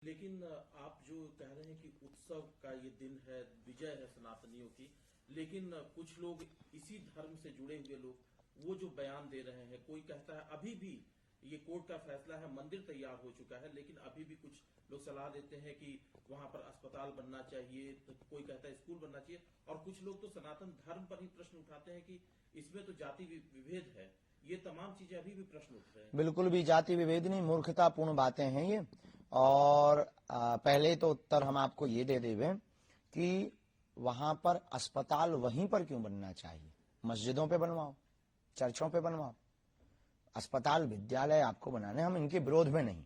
लेकिन आप जो कह रहे हैं कि उत्सव का ये दिन है, विजय है सनातनियों की, लेकिन कुछ लोग इसी धर्म से जुड़े हुए लोग वो जो बयान दे रहे हैं, कोई कहता है अभी भी ये कोर्ट का फैसला है, मंदिर तैयार हो चुका है, लेकिन अभी भी कुछ लोग सलाह देते हैं कि वहां पर अस्पताल बनना चाहिए, तो कोई कहता है स्कूल बनना चाहिए, और कुछ लोग तो सनातन धर्म पर ही प्रश्न उठाते हैं कि इसमें तो जाति विभेद है। ये तमाम चीजें अभी भी प्रश्न उठ रहे हैं। बिल्कुल भी जाति विभेद नहीं, मूर्खतापूर्ण बातें हैं ये। और पहले तो उत्तर हम आपको ये दे देवे कि वहां पर अस्पताल वहीं पर क्यों बनना चाहिए? मस्जिदों पे बनवाओ, चर्चों पे बनवाओ। अस्पताल विद्यालय आपको बनाने, हम इनके विरोध में नहीं,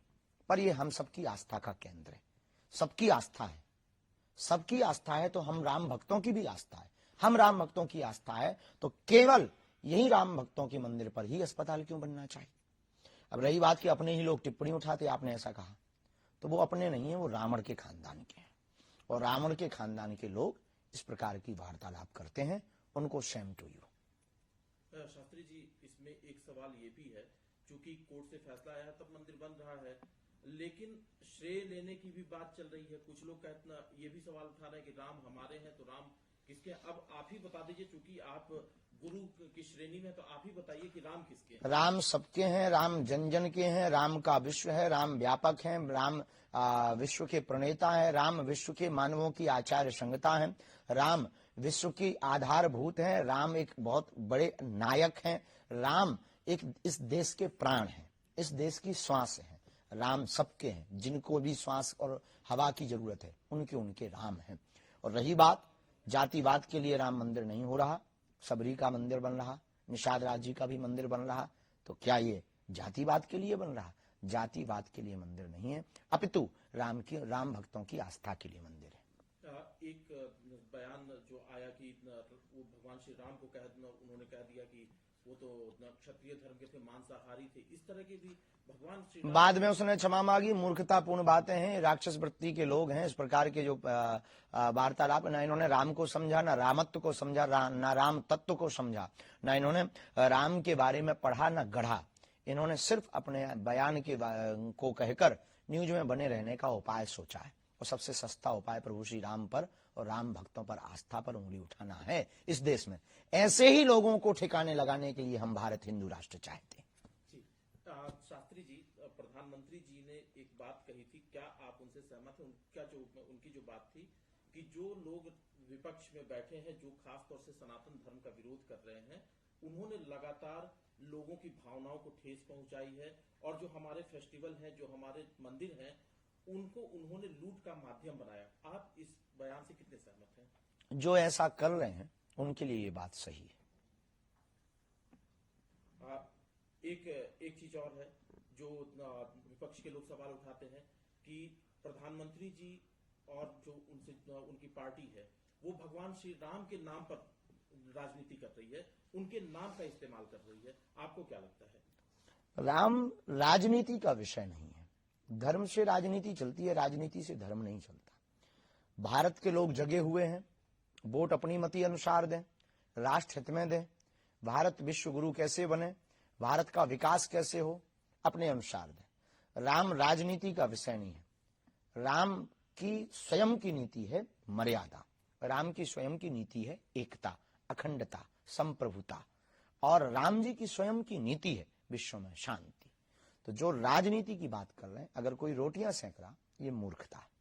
पर ये हम सबकी आस्था का केंद्र है, सबकी आस्था है। सबकी आस्था है तो हम राम भक्तों की भी आस्था है। हम राम भक्तों की आस्था है तो केवल यही राम भक्तों के मंदिर पर ही अस्पताल क्यों बनना चाहिए? अब रही बात कि अपने ही लोग टिप्पणी उठाते, आपने ऐसा कहा, तो वो अपने नहीं है, वो रावण के खानदान के हैं, और रावण के खानदान के लोग इस प्रकार की वार्तालाप करते हैं, उनको Shem to you. Shastri ji, इसमें एक सवाल ये भी है, चूंकि कोर्ट से फैसला आया है तब मंदिर बन रहा है, लेकिन श्रेय लेने की भी बात चल रही है। कुछ लोग कहते ये भी सवाल उठा रहे हैं कि राम हमारे हैं तो राम किसके? अब आप ही बता दीजिए, चूंकि आप गुरु की श्रेणी में, तो आप ही बताइए कि राम किसके हैं? राम सबके हैं, राम जन जन के हैं, राम का विश्व है, राम व्यापक है, राम विश्व के प्रणेता है, राम विश्व के मानवों की आचार्य संगता है, राम विश्व की आधारभूत है, राम एक बहुत बड़े नायक हैं, राम एक इस देश के प्राण हैं, इस देश की श्वास है। राम सबके हैं, जिनको भी श्वास और हवा की जरूरत है उनके उनके राम हैं। और रही बात जातिवाद के लिए राम मंदिर नहीं हो रहा, सबरी का मंदिर बन रहा, निषाद राज जी का भी मंदिर बन रहा, तो क्या ये जातिवाद के लिए बन रहा? जातिवाद के लिए मंदिर नहीं है, अपितु राम भक्तों की आस्था के लिए मंदिर है। एक बयान जो आया कि वो भगवान श्री राम को उन्होंने कह दिया कि वो तो क्षत्रिय धर्म के थे, मांसाहारी थे, इस तरह के भी भगवान श्री बाद में उसने क्षमा मांगी। मूर्खतापूर्ण बातें हैं, राक्षस वृत्ति के लोग हैं, इस प्रकार के जो वार्तालाप, ना इन्होंने राम को समझा, ना रामत्व को समझा, ना राम तत्व को समझा, ना इन्होंने राम के बारे में पढ़ा, ना गढ़ा। इन्होंने सिर्फ अपने बयान को कहकर न्यूज में बने रहने का उपाय सोचा है, और सबसे सस्ता उपाय प्रभु श्री राम पर और राम भक्तों पर आस्था पर उंगली उठाना है इस देश में। ऐसे ही लोगों को ठिकाने लगाने के लिए हम भारत हिंदू राष्ट्र चाहते हैं। शास्त्री जी, प्रधानमंत्री जी ने एक बात कही थी, क्या आप उनसे सहमत हैं? उनकी जो बात थी कि जो लोग विपक्ष में बैठे हैं, जो खासतौर से सनातन धर्म का विरोध कर रहे हैं, उन्होंने लगातार लोगों की भावनाओं को ठेस पहुंचाई है, और जो हमारे फेस्टिवल हैं, जो हमारे मंदिर हैं, उनको उन्होंने लूट का माध्यम बनाया। आप इस बयान से कितने सहमत हैं? जो ऐसा कर रहे हैं उनके लिए ये बात सही है। एक चीज और है जो विपक्ष के लोग सवाल उठाते हैं कि प्रधानमंत्री जी और जो उनकी पार्टी है, वो भगवान श्री राम के नाम पर राजनीति कर रही है, उनके नाम का इस्तेमाल कर रही है। आपको क्या लगता है? राम राजनीति का विषय नहीं है, धर्म से राजनीति चलती है, राजनीति से धर्म नहीं चलता। भारत के लोग जगे हुए हैं, वोट अपनी मति अनुसार दें, राष्ट्र हित में दें, भारत विश्व गुरु कैसे बने, भारत का विकास कैसे हो, अपने अनुसार दें। राम राजनीति का विषय नहीं है। राम की स्वयं की नीति है मर्यादा, राम की स्वयं की नीति है एकता, अखंडता, संप्रभुता, और राम जी की स्वयं की नीति है विश्व में शांति। तो जो राजनीति की बात कर रहे हैं, अगर कोई रोटियां सेक रहा, ये मूर्खता है।